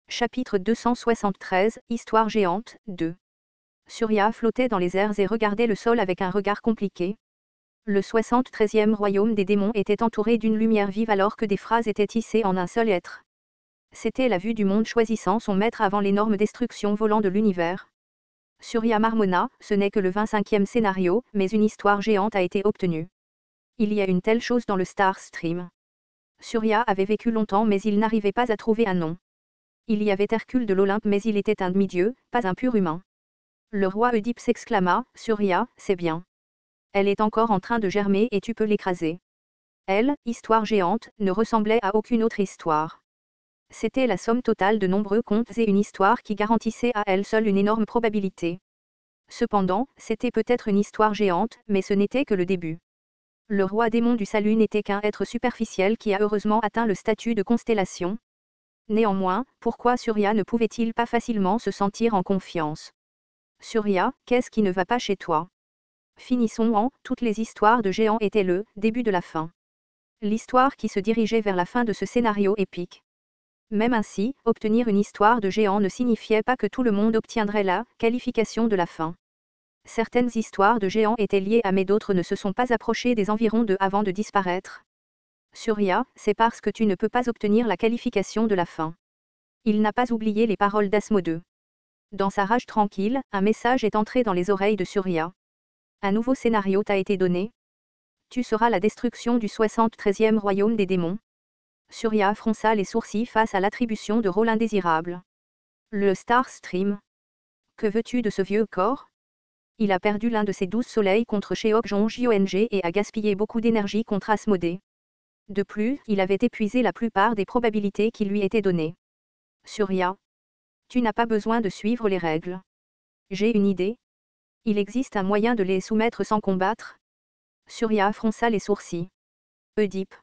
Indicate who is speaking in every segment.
Speaker 1: Chapitre 273, Histoire géante, 2. Surya flottait dans les airs et regardait le sol avec un regard compliqué. Le 73e royaume des démons était entouré d'une lumière vive alors que des phrases étaient tissées en un seul être. C'était la vue du monde choisissant son maître avant l'énorme destruction volant de l'univers. Surya marmonna, ce n'est que le 25e scénario, mais une histoire géante a été obtenue. Il y a une telle chose dans le Star Stream. Surya avait vécu longtemps mais il n'arrivait pas à trouver un nom. Il y avait Hercule de l'Olympe mais il était un demi-dieu, pas un pur humain. Le roi Oedipe s'exclama, Surya, c'est bien. Elle est encore en train de germer et tu peux l'écraser. Elle, histoire géante, ne ressemblait à aucune autre histoire. C'était la somme totale de nombreux contes et une histoire qui garantissait à elle seule une énorme probabilité. Cependant, c'était peut-être une histoire géante, mais ce n'était que le début. Le roi démon du salut n'était qu'un être superficiel qui a heureusement atteint le statut de constellation. Néanmoins, pourquoi Surya ne pouvait-il pas facilement se sentir en confiance? Surya, qu'est-ce qui ne va pas chez toi? Finissons en, toutes les histoires de géants étaient le début de la fin. L'histoire qui se dirigeait vers la fin de ce scénario épique. Même ainsi, obtenir une histoire de géant ne signifiait pas que tout le monde obtiendrait la qualification de la fin. Certaines histoires de géants étaient liées à mais d'autres ne se sont pas approchées des environs de avant de disparaître. Surya, c'est parce que tu ne peux pas obtenir la qualification de la fin. Il n'a pas oublié les paroles d'Asmodée. Dans sa rage tranquille, un message est entré dans les oreilles de Surya. Un nouveau scénario t'a été donné. Tu seras la destruction du 73e royaume des démons. Surya fronça les sourcils face à l'attribution de rôle indésirable. Le Star Stream. Que veux-tu de ce vieux corps? Il a perdu l'un de ses 12 soleils contre Cheok-Jong-Jong et a gaspillé beaucoup d'énergie contre Asmodée. De plus, il avait épuisé la plupart des probabilités qui lui étaient données. Surya. Tu n'as pas besoin de suivre les règles. J'ai une idée. Il existe un moyen de les soumettre sans combattre? Surya fronça les sourcils. Oedipe.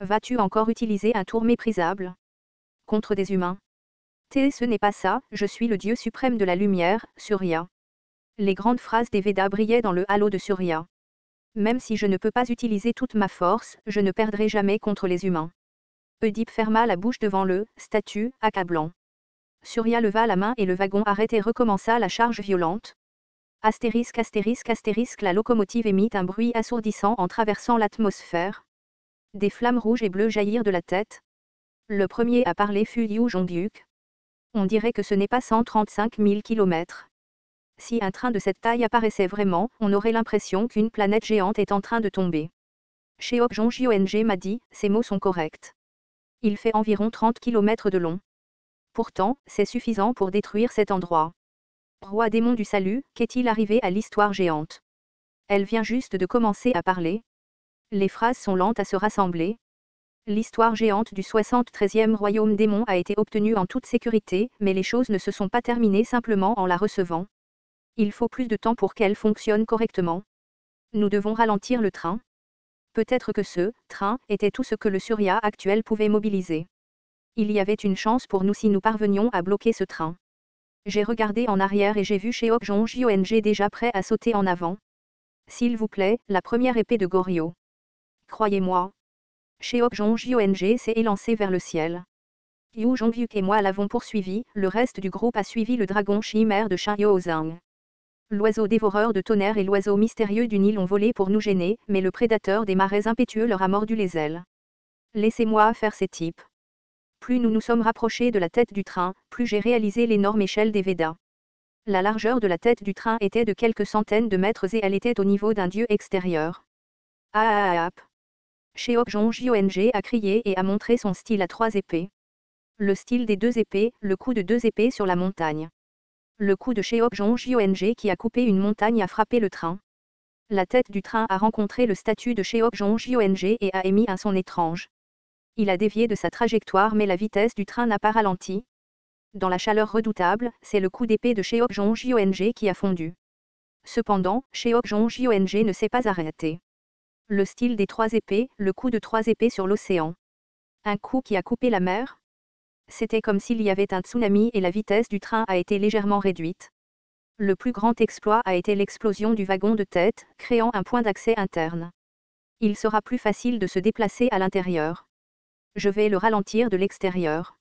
Speaker 1: Vas-tu encore utiliser un tour méprisable? Contre des humains? Ce n'est pas ça, je suis le dieu suprême de la lumière, Surya. Les grandes phrases des Védas brillaient dans le halo de Surya. Même si je ne peux pas utiliser toute ma force, je ne perdrai jamais contre les humains. Oedipe ferma la bouche devant le statue, accablant. Surya leva la main et le wagon arrêté recommença la charge violente. Astérisque astérisque astérisque la locomotive émit un bruit assourdissant en traversant l'atmosphère. Des flammes rouges et bleues jaillirent de la tête. Le premier à parler fut Yu Jongbyuk. On dirait que ce n'est pas 135 000 km. Si un train de cette taille apparaissait vraiment, on aurait l'impression qu'une planète géante est en train de tomber. Cheok-Jong m'a dit, ces mots sont corrects. Il fait environ 30 km de long. Pourtant, c'est suffisant pour détruire cet endroit. Roi démon du salut, qu'est-il arrivé à l'histoire géante? Elle vient juste de commencer à parler. Les phrases sont lentes à se rassembler. L'histoire géante du 73e royaume démon a été obtenue en toute sécurité, mais les choses ne se sont pas terminées simplement en la recevant. Il faut plus de temps pour qu'elle fonctionne correctement. Nous devons ralentir le train. Peut-être que ce train était tout ce que le Surya actuel pouvait mobiliser. Il y avait une chance pour nous si nous parvenions à bloquer ce train. J'ai regardé en arrière et j'ai vu Cheok-Jong déjà prêt à sauter en avant. S'il vous plaît, la première épée de Goryo. Croyez-moi. Cheok-Jong s'est élancé vers le ciel. Yu Jongbyuk et moi l'avons poursuivi, le reste du groupe a suivi le dragon chimère de Shin Yozang. L'oiseau dévoreur de tonnerre et l'oiseau mystérieux du Nil ont volé pour nous gêner, mais le prédateur des marais impétueux leur a mordu les ailes. Laissez-moi faire ces types. Plus nous nous sommes rapprochés de la tête du train, plus j'ai réalisé l'énorme échelle des Védas. La largeur de la tête du train était de quelques centaines de mètres et elle était au niveau d'un dieu extérieur. Cheok-Jong a crié et a montré son style à 3 épées. Le style des 2 épées, le coup de 2 épées sur la montagne. Le coup de Cheok-Jong qui a coupé une montagne a frappé le train. La tête du train a rencontré le statut de Cheok-Jong et a émis un son étrange. Il a dévié de sa trajectoire mais la vitesse du train n'a pas ralenti. Dans la chaleur redoutable, c'est le coup d'épée de Cheok-Jong qui a fondu. Cependant, Cheok-Jong ne s'est pas arrêté. Le style des 3 épées, le coup de 3 épées sur l'océan. Un coup qui a coupé la mer? C'était comme s'il y avait un tsunami et la vitesse du train a été légèrement réduite. Le plus grand exploit a été l'explosion du wagon de tête, créant un point d'accès interne. Il sera plus facile de se déplacer à l'intérieur. Je vais le ralentir de l'extérieur.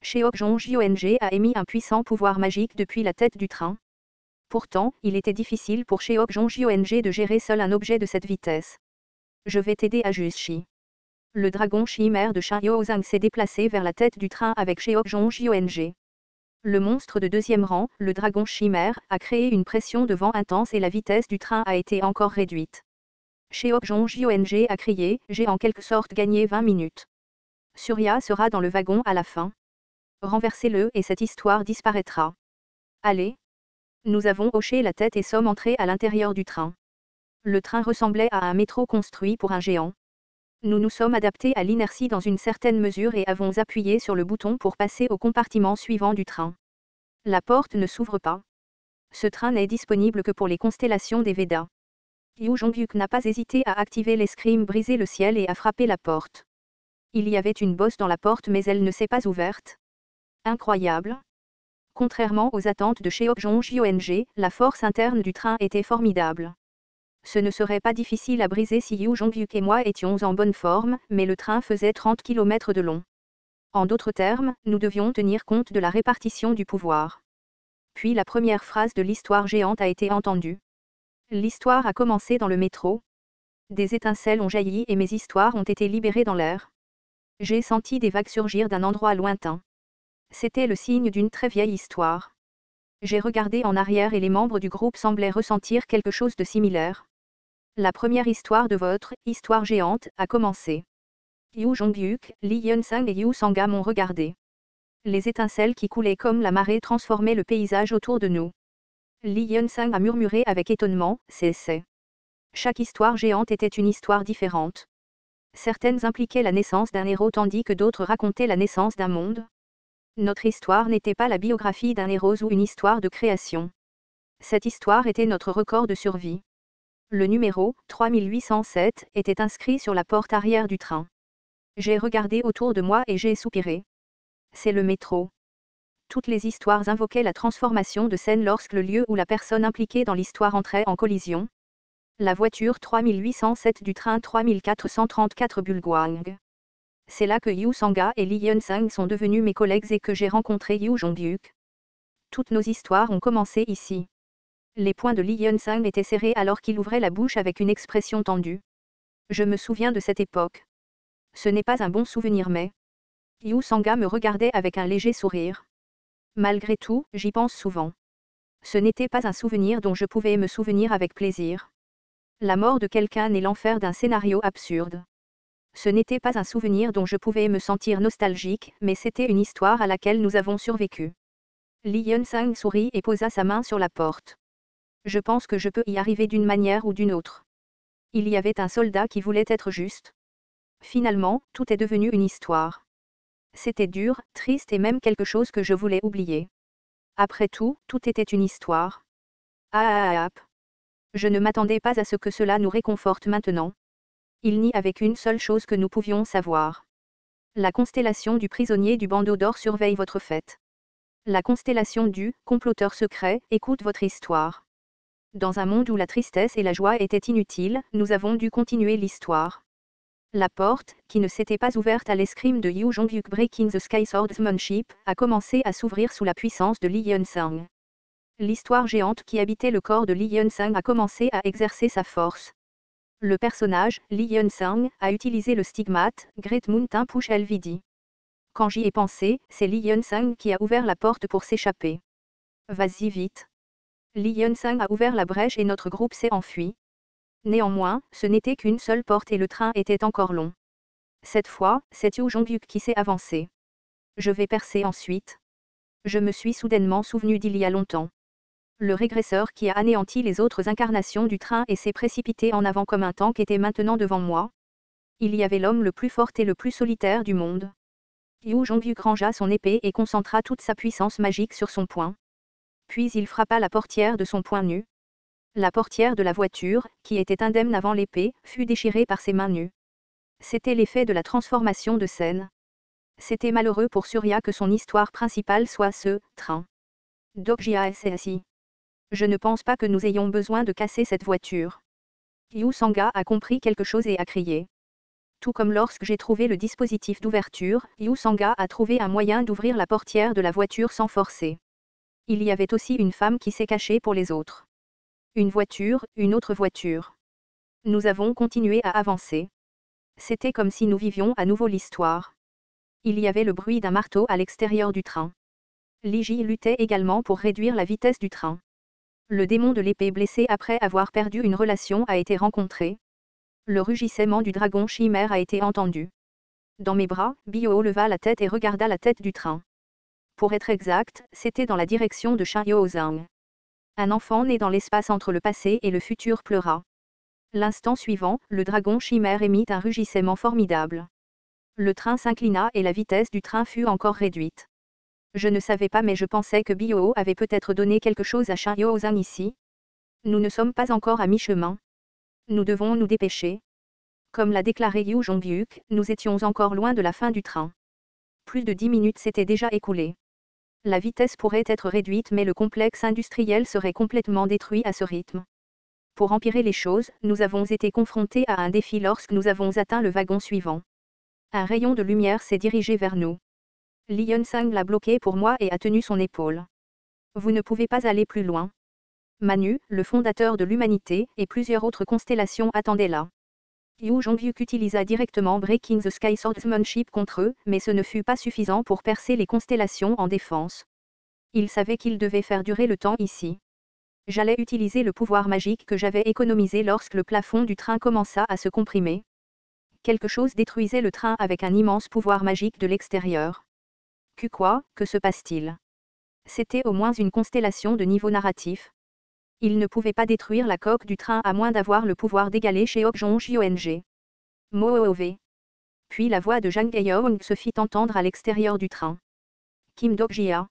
Speaker 1: Cheok-jong a émis un puissant pouvoir magique depuis la tête du train. Pourtant, il était difficile pour Cheok-jong de gérer seul un objet de cette vitesse. Je vais t'aider à Shi. Le dragon chimère de Shin Yo-zang s'est déplacé vers la tête du train avec Cheok-jong. Le monstre de deuxième rang, le dragon chimère, a créé une pression de vent intense et la vitesse du train a été encore réduite. Cheok-jong a crié « J'ai en quelque sorte gagné 20 minutes. Surya sera dans le wagon à la fin. Renversez-le et cette histoire disparaîtra. Allez. Nous avons hoché la tête et sommes entrés à l'intérieur du train. Le train ressemblait à un métro construit pour un géant. Nous nous sommes adaptés à l'inertie dans une certaine mesure et avons appuyé sur le bouton pour passer au compartiment suivant du train. La porte ne s'ouvre pas. Ce train n'est disponible que pour les constellations des Védas. Yu Jong-hyuk n'a pas hésité à activer l'escrime, briser le ciel et à frapper la porte. Il y avait une bosse dans la porte mais elle ne s'est pas ouverte. Incroyable. Contrairement aux attentes de Cheok-jong, la force interne du train était formidable. Ce ne serait pas difficile à briser si Yu Jong-hyuk et moi étions en bonne forme, mais le train faisait 30 km de long. En d'autres termes, nous devions tenir compte de la répartition du pouvoir. Puis la première phrase de l'histoire géante a été entendue. L'histoire a commencé dans le métro. Des étincelles ont jailli et mes histoires ont été libérées dans l'air. J'ai senti des vagues surgir d'un endroit lointain. C'était le signe d'une très vieille histoire. J'ai regardé en arrière et les membres du groupe semblaient ressentir quelque chose de similaire. La première histoire de votre histoire géante a commencé. Yu Jong-hyuk, Lee Hyun-sang et Yu Sanga m'ont regardé. Les étincelles qui coulaient comme la marée transformaient le paysage autour de nous. Lee Hyun-sang a murmuré avec étonnement, c'est. Chaque histoire géante était une histoire différente. Certaines impliquaient la naissance d'un héros tandis que d'autres racontaient la naissance d'un monde. Notre histoire n'était pas la biographie d'un héros ou une histoire de création. Cette histoire était notre record de survie. Le numéro 3807 était inscrit sur la porte arrière du train. J'ai regardé autour de moi et j'ai soupiré. C'est le métro. Toutes les histoires invoquaient la transformation de scène lorsque le lieu ou la personne impliquée dans l'histoire entrait en collision. La voiture 3807 du train 3434 Bulgwang. C'est là que Yu Sanga et Lee Hyun-sang sont devenus mes collègues et que j'ai rencontré Yu Jong-hyuk. Toutes nos histoires ont commencé ici. Les poings de Lee Hyun-sang étaient serrés alors qu'il ouvrait la bouche avec une expression tendue. Je me souviens de cette époque. Ce n'est pas un bon souvenir mais... Yu Sanga me regardait avec un léger sourire. Malgré tout, j'y pense souvent. Ce n'était pas un souvenir dont je pouvais me souvenir avec plaisir. La mort de quelqu'un n'est l'enfer d'un scénario absurde. Ce n'était pas un souvenir dont je pouvais me sentir nostalgique, mais c'était une histoire à laquelle nous avons survécu. Lee Hyun-sang sourit et posa sa main sur la porte. Je pense que je peux y arriver d'une manière ou d'une autre. Il y avait un soldat qui voulait être juste. Finalement, tout est devenu une histoire. C'était dur, triste et même quelque chose que je voulais oublier. Après tout, tout était une histoire. Je ne m'attendais pas à ce que cela nous réconforte maintenant. Il n'y avait qu'une seule chose que nous pouvions savoir. La constellation du prisonnier du bandeau d'or surveille votre fête. La constellation du comploteur secret écoute votre histoire. Dans un monde où la tristesse et la joie étaient inutiles, nous avons dû continuer l'histoire. La porte, qui ne s'était pas ouverte à l'escrime de Yu Jong-hyuk Breaking the Sky Swordsmanship, a commencé à s'ouvrir sous la puissance de Lee Hyun-sang. L'histoire géante qui habitait le corps de Lee Hyun-sang a commencé à exercer sa force. Le personnage, Lee Hyun-sang, a utilisé le stigmate, Great Mountain Push LVD. Quand j'y ai pensé, c'est Lee Hyun-sang qui a ouvert la porte pour s'échapper. Vas-y vite. Lee Hyun-sang a ouvert la brèche et notre groupe s'est enfui. Néanmoins, ce n'était qu'une seule porte et le train était encore long. Cette fois, c'est Yu Jong-hyuk qui s'est avancé. Je vais percer ensuite. Je me suis soudainement souvenu d'il y a longtemps. Le régresseur qui a anéanti les autres incarnations du train et s'est précipité en avant comme un tank était maintenant devant moi. Il y avait l'homme le plus fort et le plus solitaire du monde. Yu Jong-hyuk rangea son épée et concentra toute sa puissance magique sur son poing. Puis il frappa la portière de son poing nu. La portière de la voiture, qui était indemne avant l'épée, fut déchirée par ses mains nues. C'était l'effet de la transformation de scène. C'était malheureux pour Surya que son histoire principale soit ce train. Dokjiaesi. Je ne pense pas que nous ayons besoin de casser cette voiture. Yu Sanga a compris quelque chose et a crié. tout comme lorsque j'ai trouvé le dispositif d'ouverture, Yu Sanga a trouvé un moyen d'ouvrir la portière de la voiture sans forcer. Il y avait aussi une femme qui s'est cachée pour les autres. Une voiture, une autre voiture. Nous avons continué à avancer. C'était comme si nous vivions à nouveau l'histoire. Il y avait le bruit d'un marteau à l'extérieur du train. Liji luttait également pour réduire la vitesse du train. Le démon de l'épée blessé après avoir perdu une relation a été rencontré. Le rugissement du dragon chimère a été entendu. Dans mes bras, Bio leva la tête et regarda la tête du train. Pour être exact, c'était dans la direction de Shangyozang. Un enfant né dans l'espace entre le passé et le futur pleura. L'instant suivant, le dragon chimère émit un rugissement formidable. Le train s'inclina et la vitesse du train fut encore réduite. Je ne savais pas mais je pensais que Bio avait peut-être donné quelque chose à Shangyozang ici. Nous ne sommes pas encore à mi-chemin. Nous devons nous dépêcher. Comme l'a déclaré Yu Jongbyuk, nous étions encore loin de la fin du train. Plus de 10 minutes s'étaient déjà écoulées. La vitesse pourrait être réduite mais le complexe industriel serait complètement détruit à ce rythme. Pour empirer les choses, nous avons été confrontés à un défi lorsque nous avons atteint le wagon suivant. Un rayon de lumière s'est dirigé vers nous. Li Yunsang l'a bloqué pour moi et a tenu son épaule. Vous ne pouvez pas aller plus loin. Manu, le fondateur de l'humanité, et plusieurs autres constellations attendaient là. Yu Jongbyuk utilisa directement Breaking the Sky Swordsmanship contre eux, mais ce ne fut pas suffisant pour percer les constellations en défense. Il savait qu'il devait faire durer le temps ici. J'allais utiliser le pouvoir magique que j'avais économisé lorsque le plafond du train commença à se comprimer. Quelque chose détruisait le train avec un immense pouvoir magique de l'extérieur. Que se passe-t-il? C'était au moins une constellation de niveau narratif. Il ne pouvait pas détruire la coque du train à moins d'avoir le pouvoir d'égaler chez Okjong. Moove. Puis la voix de Jang Yeong se fit entendre à l'extérieur du train. Kim Dok-jia.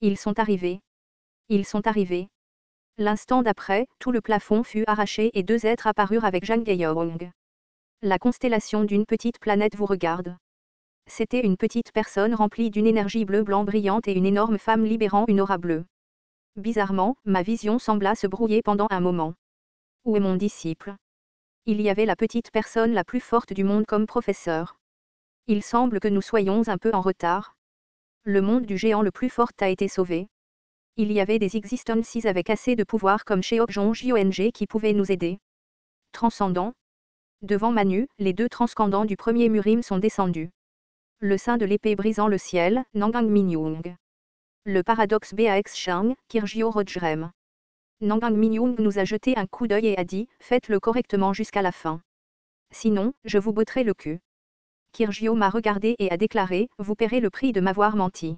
Speaker 1: Ils sont arrivés. Ils sont arrivés. L'instant d'après, tout le plafond fut arraché et deux êtres apparurent avec Jang Yeong. La constellation d'une petite planète vous regarde. C'était une petite personne remplie d'une énergie bleu-blanc brillante et une énorme femme libérant une aura bleue. Bizarrement, ma vision sembla se brouiller pendant un moment. Où est mon disciple? Il y avait la petite personne la plus forte du monde comme professeur. Il semble que nous soyons un peu en retard. Le monde du géant le plus fort a été sauvé. Il y avait des existences avec assez de pouvoir comme chez Okjong qui pouvaient nous aider. Transcendant. Devant Manu, les deux transcendants du premier Murim sont descendus. Le sein de l'épée brisant le ciel, Nangang Minyoung. Le paradoxe Bax Shang, Kirgyo Rojrem. Nangang Minyoung nous a jeté un coup d'œil et a dit, faites-le correctement jusqu'à la fin. Sinon, je vous botterai le cul. Kirgyo m'a regardé et a déclaré, vous paierez le prix de m'avoir menti.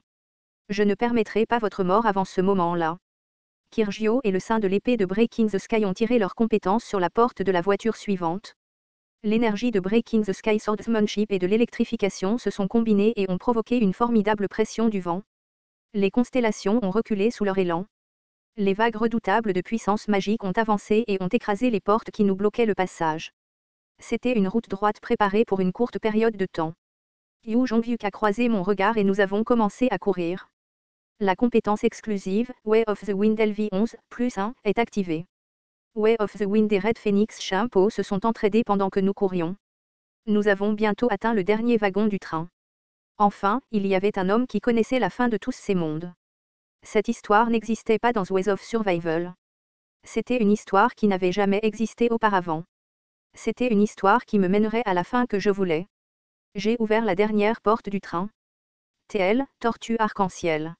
Speaker 1: Je ne permettrai pas votre mort avant ce moment-là. Kirgyo et le sein de l'épée de Breaking the Sky ont tiré leurs compétences sur la porte de la voiture suivante. L'énergie de Breaking the Sky Swordsmanship et de l'électrification se sont combinées et ont provoqué une formidable pression du vent. Les constellations ont reculé sous leur élan. Les vagues redoutables de puissance magique ont avancé et ont écrasé les portes qui nous bloquaient le passage. C'était une route droite préparée pour une courte période de temps. Yu Jongbyuk a croisé mon regard et nous avons commencé à courir. La compétence exclusive, Way of the Wind LV11+1, est activée. Way of the Wind et Red Phoenix Shampoo se sont entraidés pendant que nous courions. Nous avons bientôt atteint le dernier wagon du train. Enfin, il y avait un homme qui connaissait la fin de tous ces mondes. Cette histoire n'existait pas dans Ways of Survival. C'était une histoire qui n'avait jamais existé auparavant. C'était une histoire qui me mènerait à la fin que je voulais. J'ai ouvert la dernière porte du train. TL, tortue arc-en-ciel.